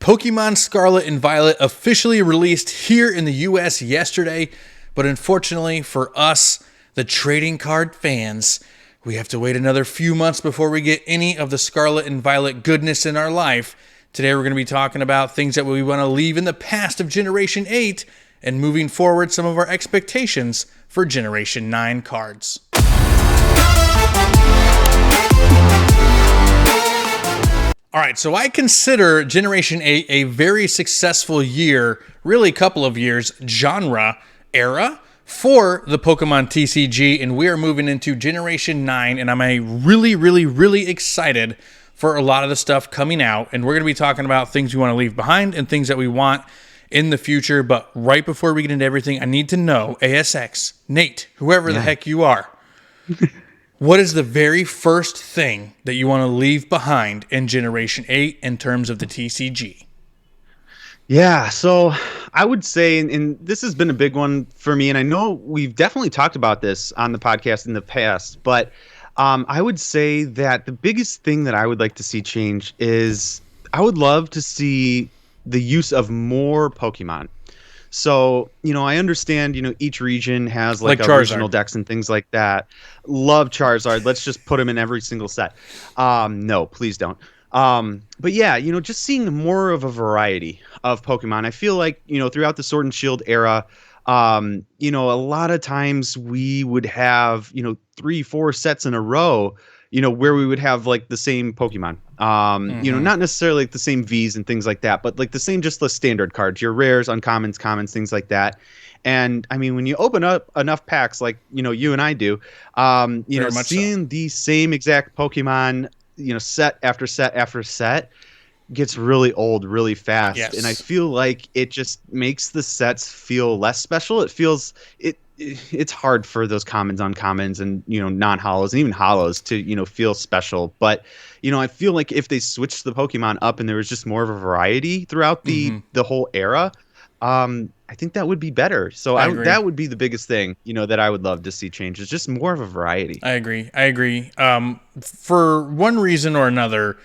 Pokemon Scarlet and Violet officially released here in the US yesterday, but unfortunately for us, the trading card fans, we have to wait another few months before we get any of the Scarlet and Violet goodness in our life. Today we're going to be talking about things that we want to leave in the past of Generation 8 and moving forward some of our expectations for Generation 9 cards. All right, so I consider Generation 8 a very successful year, really a couple of years, genre era for the Pokemon TCG, and we are moving into Generation 9, and I'm really excited for a lot of the stuff coming out, and we're going to be talking about things we want to leave behind and things that we want in the future. But right before we get into everything, I need to know, ASX, Nate, whoever the heck you are, what is the very first thing that you want to leave behind in Generation 8 in terms of the TCG? Yeah, so I would say, and this has been a big one for me, and I know we've definitely talked about this on the podcast in the past, but I would say that the biggest thing that I would like to see change is I would love to see the use of more Pokemon. So, I understand, each region has like original decks and things like that. Love Charizard. Let's just put him in every single set. No, please don't. But yeah, just seeing more of a variety of Pokemon. I feel like, throughout the Sword and Shield era, a lot of times we would have, 3-4 sets in a row, where we would have like the same Pokemon. Not necessarily like the same Vs and things like that, but like the same, just the standard cards, your rares, uncommons, commons, things like that. And I mean, when you open up enough packs, like, you and I do, seeing the same exact Pokemon, set after set after set gets really old really fast. Yes. And I feel like it just makes the sets feel less special. It feels it's hard for those commons, uncommons, and non-hollows and even hollows to feel special. But I feel like if they switched the Pokemon up and there was just more of a variety throughout the whole era, I think that would be better. So that would be the biggest thing that I would love to see change, is just more of a variety. I agree. For one reason or another,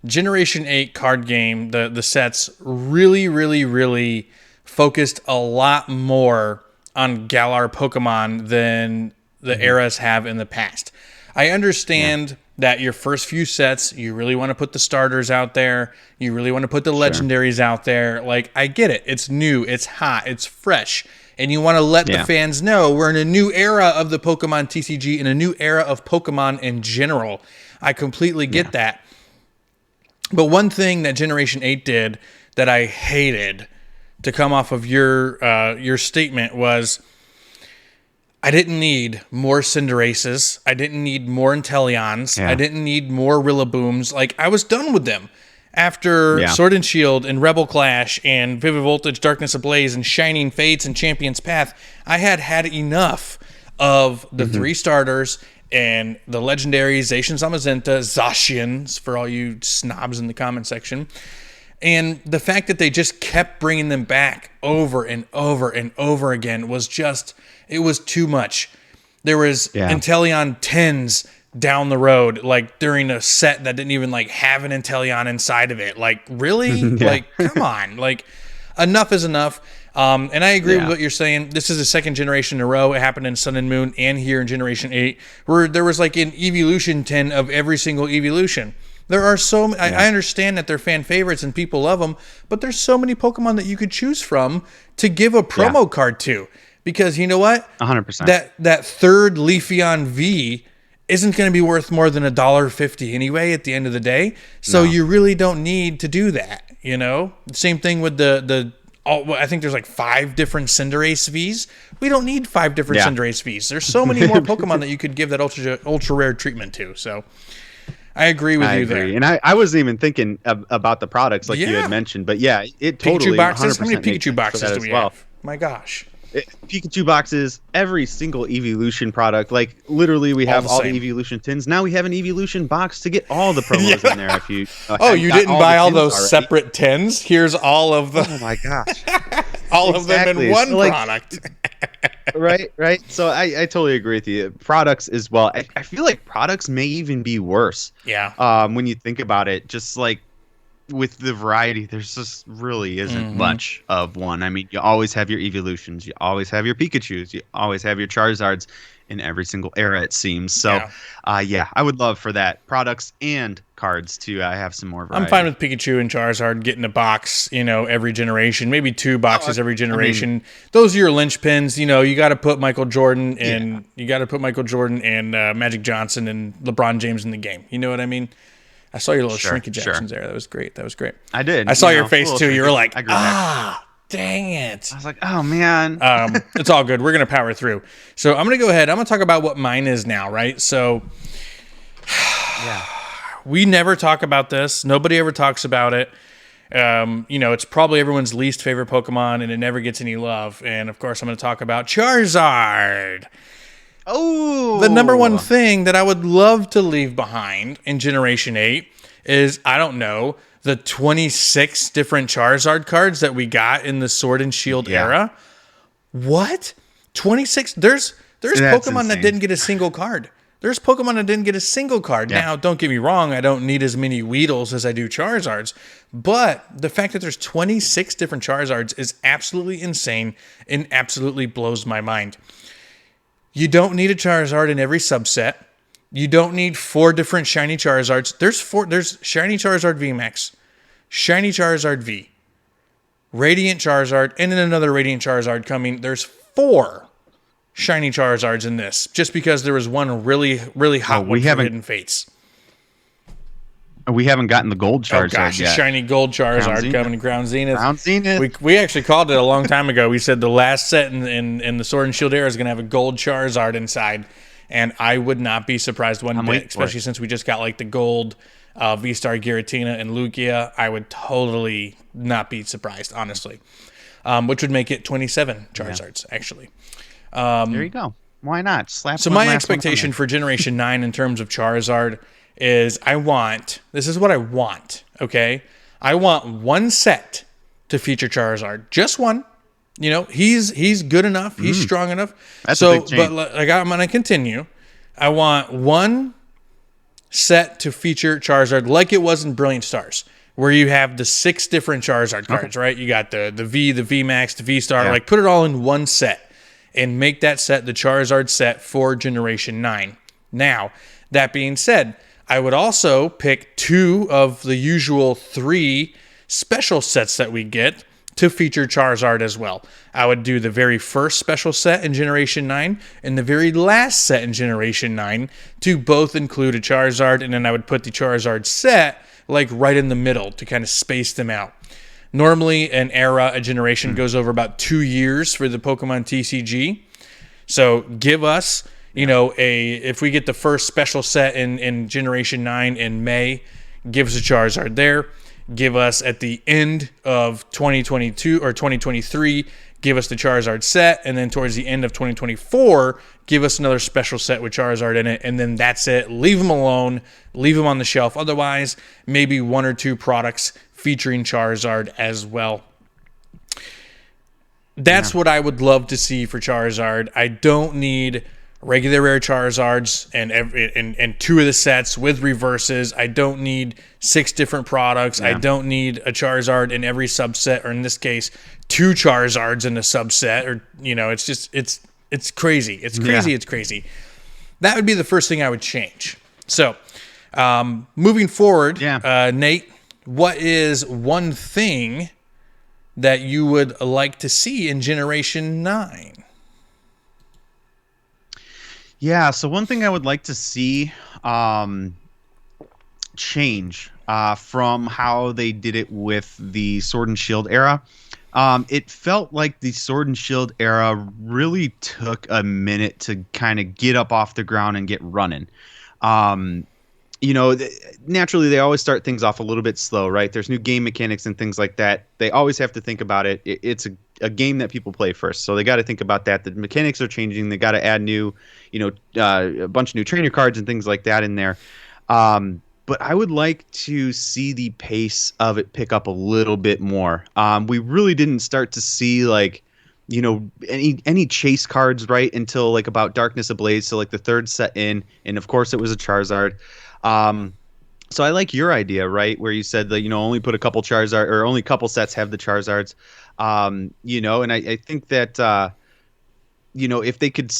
Generation 8 card game, the sets really focused a lot more on Galar Pokemon than the eras have in the past. I understand that your first few sets, you really want to put the starters out there. You really want to put the legendaries out there. Like, I get it. It's new. It's hot. It's fresh. And you want to let the fans know we're in a new era of the Pokemon TCG and a new era of Pokemon in general. I completely get that. But one thing that Generation 8 did that I hated, to come off of your statement, was I didn't need more Cinderaces. I didn't need more Inteleons. I didn't need more Rillabooms. Like, I was done with them. After Sword and Shield and Rebel Clash and Vivid Voltage, Darkness Ablaze and Shining Fates and Champion's Path, I had enough of the three starters and the legendaries, Zacian, Zamazenta, Zacians, for all you snobs in the comment section. And the fact that they just kept bringing them back over and over and over again was just, it was too much. There was Inteleon 10s down the road, like during a set that didn't even like have an Inteleon inside of it. Like, really? Like, come on. Like, enough is enough. And I agree with what you're saying. This is the second generation in a row. It happened in Sun and Moon and here in Generation 8, where there was like an Evolution 10 of every single Evolution. There are so many, I understand that they're fan favorites and people love them, but there's so many Pokemon that you could choose from to give a promo card to. Because you know what? 100%. That third Leafeon V isn't going to be worth more than $1.50 anyway at the end of the day. So you really don't need to do that, Same thing with I think there's like 5 different Cinderace Vs. We don't need 5 different Cinderace Vs. There's so many more Pokemon that you could give that ultra rare treatment to. So I agree with you there. And I wasn't even thinking about the products like you had mentioned, but it totally Pikachu boxes. How many Pikachu boxes do we have? My gosh. Pikachu boxes, every single Evolution product. Like, literally, we have all the Evolution tins. Now we have an Evolution box to get all the promos in there. If you you didn't buy all those separate tins? Here's all of the. Oh my gosh! all of them in one product. Right. So I totally agree with you. Products as well. I feel like products may even be worse. Yeah. When you think about it, just like with the variety, there's just really isn't much of one. I mean, you always have your evolutions, you always have your Pikachus, you always have your Charizards in every single era, it seems. So, Yeah. yeah, I would love for that products and cards to have some more I'm fine variety. with Pikachu and Charizard getting a box, every generation, maybe two Oh, boxes every I mean, generation. Those are your linchpins. You got to put Michael Jordan yeah, and Magic Johnson and LeBron James in the game. You know what I mean? I saw your little sure, shrinkage sure. actions there. That was great. That was great. I did. I saw your A face little too. You were shrinkage. like, I grew back. dang it. I was like, oh man. It's all good. We're going to power through. So I'm going to go ahead. I'm going to talk about what mine is now, right? So Yeah. we never talk about this. Nobody ever talks about it. It's probably everyone's least favorite Pokemon, and it never gets any love. And of course, I'm going to talk about Charizard. The number one Oh, thing that I would love to leave behind in Generation 8 is, I don't know, the 26 different Charizard cards that we got in the Sword and Shield yeah. era. What? 26? There's That's Pokemon that insane. didn't get a single card. There's Pokemon that didn't get a single card. Yeah. Now, don't get me wrong, I don't need as many Weedles as I do Charizards, but the fact that there's 26 different Charizards is absolutely insane and absolutely blows my mind. You don't need a Charizard in every subset. You don't need 4 different shiny Charizards. There's shiny Charizard VMAX, shiny Charizard V, Radiant Charizard, and then another Radiant Charizard coming. There's 4 shiny Charizards in this, just because there was one really, really hot we one for haven't- Hidden Fates. We haven't gotten the gold Oh Charizard gosh, a yet. shiny gold Charizard Ground coming to Ground Zenith. Ground Zenith. We actually called it a long time ago. We said the last set in the Sword and Shield era is going to have a gold Charizard inside, and I would not be surprised one bit, waiting for especially it. since we just got like the gold V-Star Giratina and Lugia. I would totally not be surprised, honestly, which would make it 27 Charizards, actually. There you go. Why not? Slap. So one my last one on expectation there. for Generation 9 in terms of Charizard is this is what I want, okay? I want one set to feature Charizard. Just one. He's good enough. He's strong enough. That's so, a big change. but like I'm going to continue. I want one set to feature Charizard like it was in Brilliant Stars, where you have the 6 different Charizard cards, right? You got the V, the V Max, the V Star. Yeah. Like, put it all in one set and make that set the Charizard set for Generation 9. Now, that being said, I would also pick 2 of the usual 3 special sets that we get to feature Charizard as well. I would do the very first special set in Generation 9 and the very last set in Generation 9 to both include a Charizard, and then I would put the Charizard set like right in the middle to kind of space them out. Normally, a generation goes over about 2 years for the Pokemon TCG. So give us, if we get the first special set in Generation 9 in May, give us a Charizard there. Give us at the end of 2022 or 2023, give us the Charizard set. And then towards the end of 2024, give us another special set with Charizard in it. And then that's it. Leave them alone. Leave them on the shelf. Otherwise, maybe 1 or 2 products featuring Charizard as well. That's what I would love to see for Charizard. I don't need regular rare Charizards and 2 of the sets with reverses. I don't need 6 different products. I don't need a Charizard in every subset, or in this case, 2 Charizards in a subset. Or it's just it's crazy. It's crazy. It's crazy. That would be the first thing I would change. So, moving forward, Nate, what is one thing that you would like to see in Generation 9? Yeah, so one thing I would like to see change from how they did it with the Sword and Shield era. It felt like the Sword and Shield era really took a minute to kind of get up off the ground and get running. Naturally, they always start things off a little bit slow, right? There's new game mechanics and things like that. They always have to think about it. It's a game that people play first, so they got to think about that. The mechanics are changing. They got to add new, a bunch of new trainer cards and things like that in there. But I would like to see the pace of it pick up a little bit more. We really didn't start to see any chase cards right until like about Darkness Ablaze, so like the 3rd set in, and of course it was a Charizard. So I like your idea, right? Where you said that, only put a couple Charizard, or only a couple sets have the Charizards. And I think that, if they could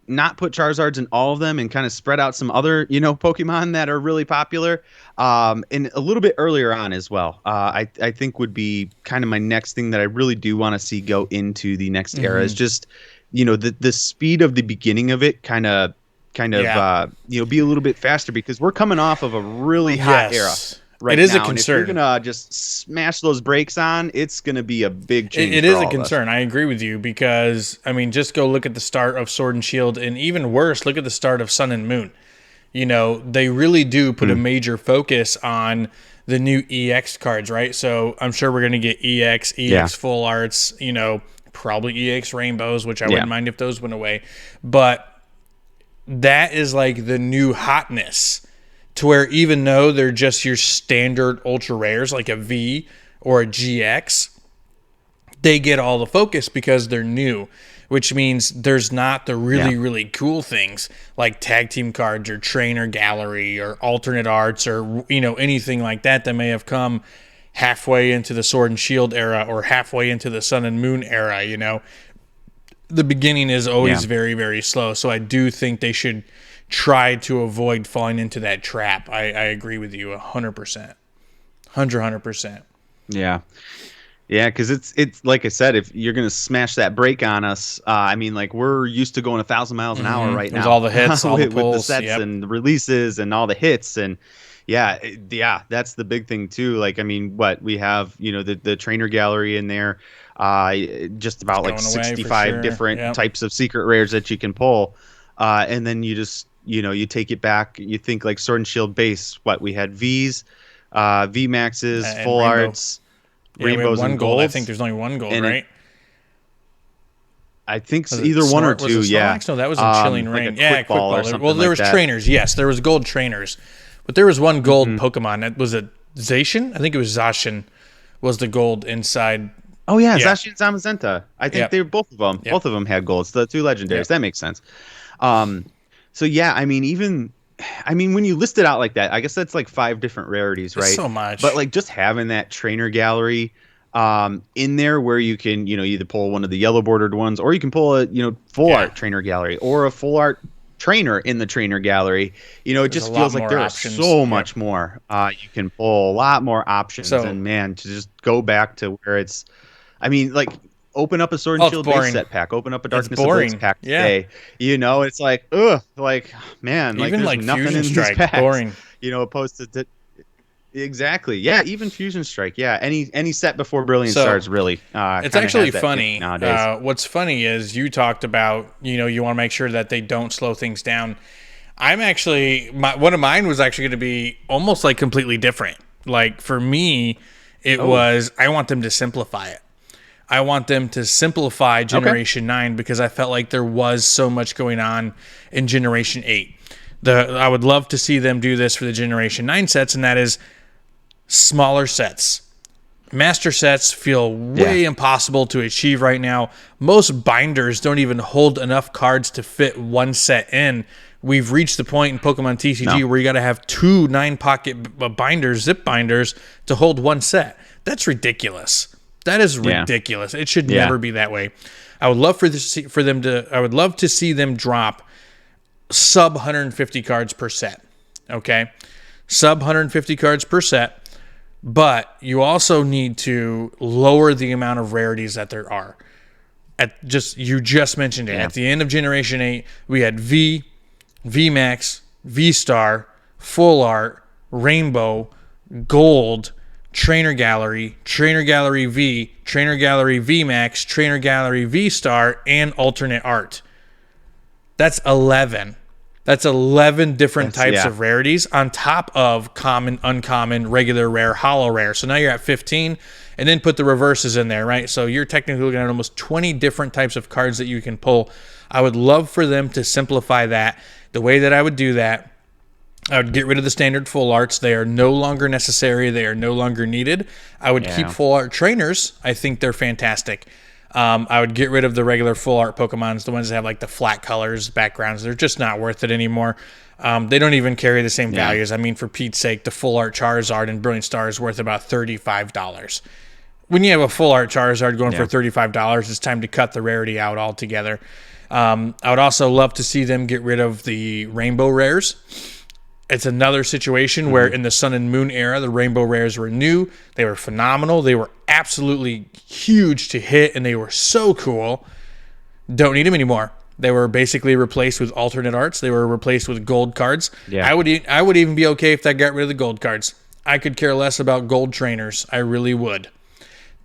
not put Charizards in all of them and kind of spread out some other, Pokemon that are really popular, and a little bit earlier on as well, I think would be kind of my next thing that I really do want to see go into the next era is just, the speed of the beginning of it Yeah. be a little bit faster, because we're coming off of a really hot era Yes. right It is a now. And if you're concern. gonna just smash those brakes on, it's gonna be a big change. It for is all a of us. concern. I agree with you because, I mean, just go look at the start of Sword and Shield, and even worse, look at the start of Sun and Moon. They really do put a major focus on the new EX cards, right? So I'm sure we're going to get EX Yeah. full arts, probably EX rainbows, which I Yeah. wouldn't mind if those went away. But that is like the new hotness, to where even though they're just your standard ultra rares like a V or a GX, they get all the focus because they're new, which means there's not the really, really cool things like tag team cards or trainer gallery or alternate arts or, anything like that that may have come halfway into the Sword and Shield era or halfway into the Sun and Moon era. The beginning is always very, very slow. So I do think they should try to avoid falling into that trap. I agree with you 100%. 100%. Yeah. Yeah, because it's like I said, if you're gonna smash that brake on us, like we're used to going 1,000 miles an hour right With now. all the hits, all the with the pulls, sets yep. and the releases and all the hits, and that's the big thing too. Like, what we have, the trainer gallery in there, just about like going away for 65 sure. different Yep. types of secret rares that you can pull, and then you just you take it back. You think like Sword and Shield base. What we had V's, V Maxes, And full Rainbow. arts. Yeah, we have Rainbows one and gold. I golds. think there's only one gold, And right? I think Was it either one or Was it two. Yeah. Snorlax? No, that was in Chilling Like Rain. a Yeah, quick ball or Quick something Well, there like was that. trainers. Yes, there was gold trainers, but there was one gold Pokemon. Was it Zacian? I think it was Zacian. Was the gold inside? Oh yeah, Yeah. Zacian and Zamazenta. I think Yep. they were both of them. Yep. Both of them had golds. The two legendaries. Yep. That makes sense. So yeah, when you list it out like that, I guess that's like 5 different rarities, right? so much. But like just having that trainer gallery in there where you can, either pull one of the yellow bordered ones, or you can pull a, full art trainer gallery, or a full art trainer in the trainer gallery. It just a lot feels like more there options. is so Yep. much more. You can pull a lot more options, So- and man, to just go back to where it's, like open up a Sword and it's Shield boring. base set pack, open up a Darkness boring. Ablaze pack Yeah. today. It's like, ugh, like, man, like Even there's like nothing Fusion in these Strike, packs, boring. opposed to exactly. Yeah, even Fusion Strike. Yeah, any set before Brilliant So, Stars really. It's kinda actually has that funny. kick nowadays. What's funny is you talked about, you want to make sure that they don't slow things down. I'm actually, one of mine was actually going to be almost like completely different. Like for me, it was, I want them to simplify it. I want them to simplify Generation 9 because I felt like there was so much going on in Generation 8. I would love to see them do this for the Generation 9 sets, and that is smaller sets. Master sets feel way impossible to achieve right now. Most binders don't even hold enough cards to fit one set in. We've reached the point in Pokemon TCG where you got to have 2 9-pocket binders, zip binders, to hold one set. That's ridiculous. That is ridiculous. It should never be that way. I would love I would love to see them drop sub 150 cards per set. Okay? Sub 150 cards per set. But you also need to lower the amount of rarities that there are. You just mentioned it. At the end of Generation 8, we had V, VMAX, V-Star, Full Art, Rainbow, Gold, Trainer Gallery V, Trainer Gallery VMAX, Trainer Gallery V-Star, and Alternate Art. That's 11. That's 11 different types of rarities on top of common, uncommon, regular rare, holo rare. So now you're at 15, and then put the reverses in there, right? So you're technically looking at almost 20 different types of cards that you can pull. I would love for them to simplify that. The way that I would do that, I would get rid of the standard full arts. They are no longer necessary. They are no longer needed. I would keep full art trainers. I think they're fantastic. I would get rid of the regular full art Pokemons, the ones that have like the flat colors, backgrounds. They're just not worth it anymore. They don't even carry the same values. I mean, for Pete's sake, the full art Charizard and Brilliant Star is worth about $35. When you have a full art Charizard going for $35, it's time to cut the rarity out altogether. I would also love to see them get rid of the rainbow rares. It's another situation where in the Sun and Moon era, the rainbow rares were new. They were phenomenal. They were absolutely huge to hit, and they were so cool. Don't need them anymore. They were basically replaced with alternate arts. They were replaced with gold cards. Yeah. I would even be okay if that got rid of the gold cards. I could care less about gold trainers. I really would.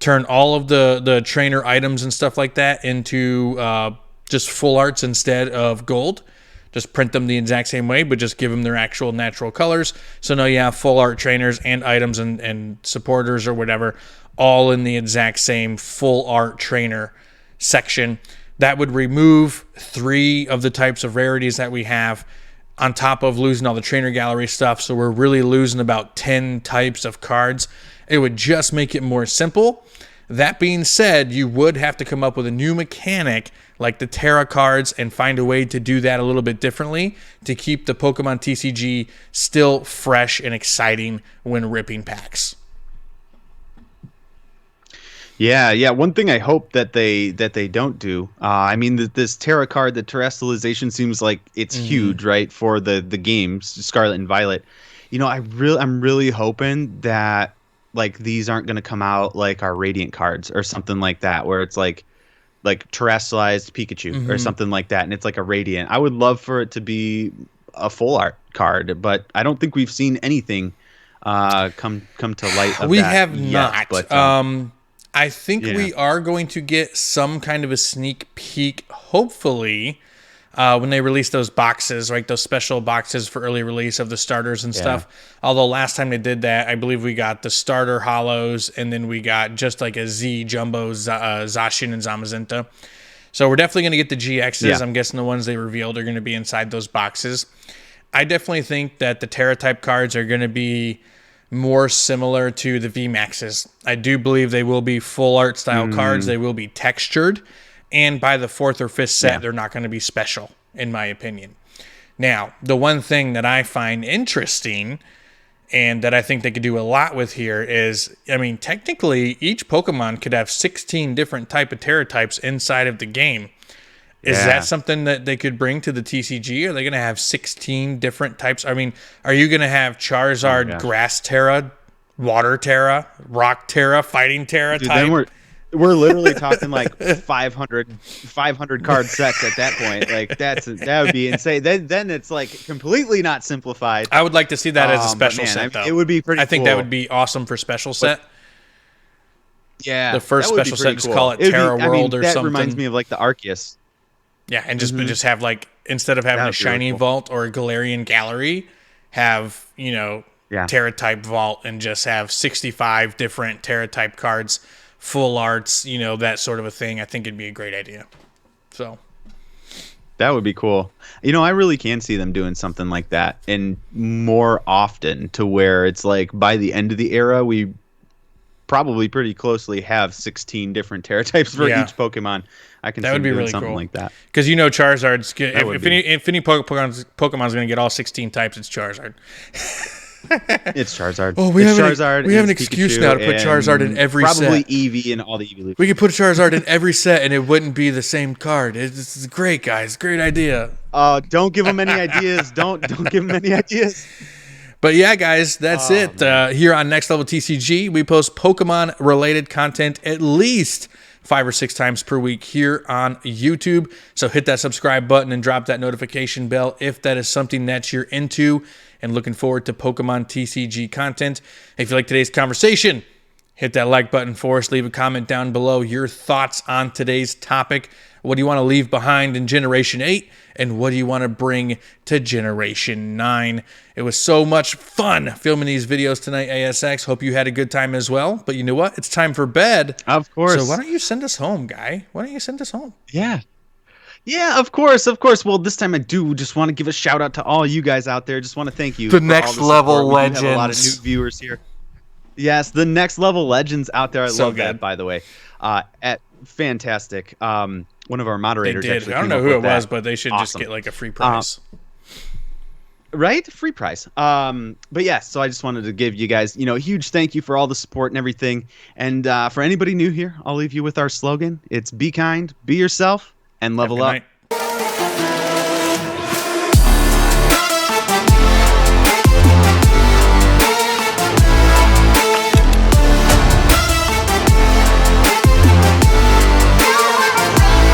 Turn all of the trainer items and stuff like that into just full arts instead of gold. Just print them the exact same way, but just give them their actual natural colors. So now you have full art trainers and items and supporters or whatever, all in the exact same full art trainer section. That would remove 3 of the types of rarities that we have, on top of losing all the trainer gallery stuff. So we're really losing about 10 types of cards. It would just make it more simple. That being said, you would have to come up with a new mechanic like the Terra cards and find a way to do that a little bit differently to keep the Pokemon TCG still fresh and exciting when ripping packs. Yeah. One thing I hope that they don't do. I mean, this Terra card, the terrestrialization seems like it's huge, right, for the games, Scarlet and Violet. You know, I'm really hoping that like these aren't going to come out like our Radiant cards or something like that, where it's like terrestrialized Pikachu or something like that, and it's like a Radiant. I would love for it to be a full art card, but I don't think we've seen anything come to light of we that have yet, not. But, I think we are going to get some kind of a sneak peek, hopefully, when they release those boxes, right? Those special boxes for early release of the starters and stuff. Although last time they did that, I believe we got the starter hollows, and then we got just like a Z Jumbo Zacian and Zamazenta. So we're definitely going to get the GXs. Yeah. I'm guessing the ones they revealed are going to be inside those boxes. I definitely think that the Terra type cards are going to be more similar to the VMAXs. I do believe they will be full art style cards. They will be textured. And by the 4th or 5th set, they're not going to be special, in my opinion. Now, the one thing that I find interesting and that I think they could do a lot with here is, I mean, technically, each Pokemon could have 16 different type of Terra types inside of the game. Is that something that they could bring to the TCG? Are they going to have 16 different types? I mean, are you going to have Charizard, Grass Terra, Water Terra, Rock Terra, Fighting Terra type? Then we're literally talking like 500 card sets at that point. Like that would be insane. Then it's like completely not simplified. I would like to see that as a special set, though. It would be pretty. I think that would be awesome for special set. Yeah, the first special set, just call it Terra World or something. That reminds me of like the Arceus. Yeah, and just have like, instead of having a shiny vault or a Galarian gallery, have, you know, Terra type vault and just have 65 different Terra type cards, full arts, you know, that sort of a thing. I think it'd be a great idea. So that would be cool. You know, I really can see them doing something like that, and more often, to where it's like by the end of the era, we probably pretty closely have 16 different Terra types for each Pokemon. I can see them doing something like that. Because, you know, Charizard's if any Pokemon's going to get all 16 types, it's Charizard. It's Charizard. Oh, we have an excuse now to put Charizard in every set. Probably Eevee in all the Eevee. We could put Charizard in every set, and it wouldn't be the same card. It's great, guys. Great idea. Don't give them any ideas. Don't give them any ideas. But yeah, guys, that's it. Here on Next Level TCG, we post Pokemon-related content at least 5 or 6 times per week here on YouTube. So hit that subscribe button and drop that notification bell if that is something that you're into and looking forward to Pokemon TCG content. If you like today's conversation, hit that like button for us. Leave a comment down below your thoughts on today's topic. What do you want to leave behind in Generation 8? And what do you want to bring to Generation 9? It was so much fun filming these videos tonight, ASX. Hope you had a good time as well. But you know what? It's time for bed. Of course. So why don't you send us home, guy? Why don't you send us home? Yeah. Yeah, of course. Well, this time I do just want to give a shout out to all you guys out there. Just want to thank you. The Next Level Legends. We have a lot of new viewers here. Yes, the next level legends out there. I So love that, good. by the way. At fantastic. One of our They moderators did. actually I don't came know up who with it was, that. but they should just Awesome. get like a free Uh, prize. right? Free prize. But yeah, so I just wanted to give you guys, a huge thank you for all the support and everything. And for anybody new here, I'll leave you with our slogan. It's be kind, be yourself, and Have a level good up. night.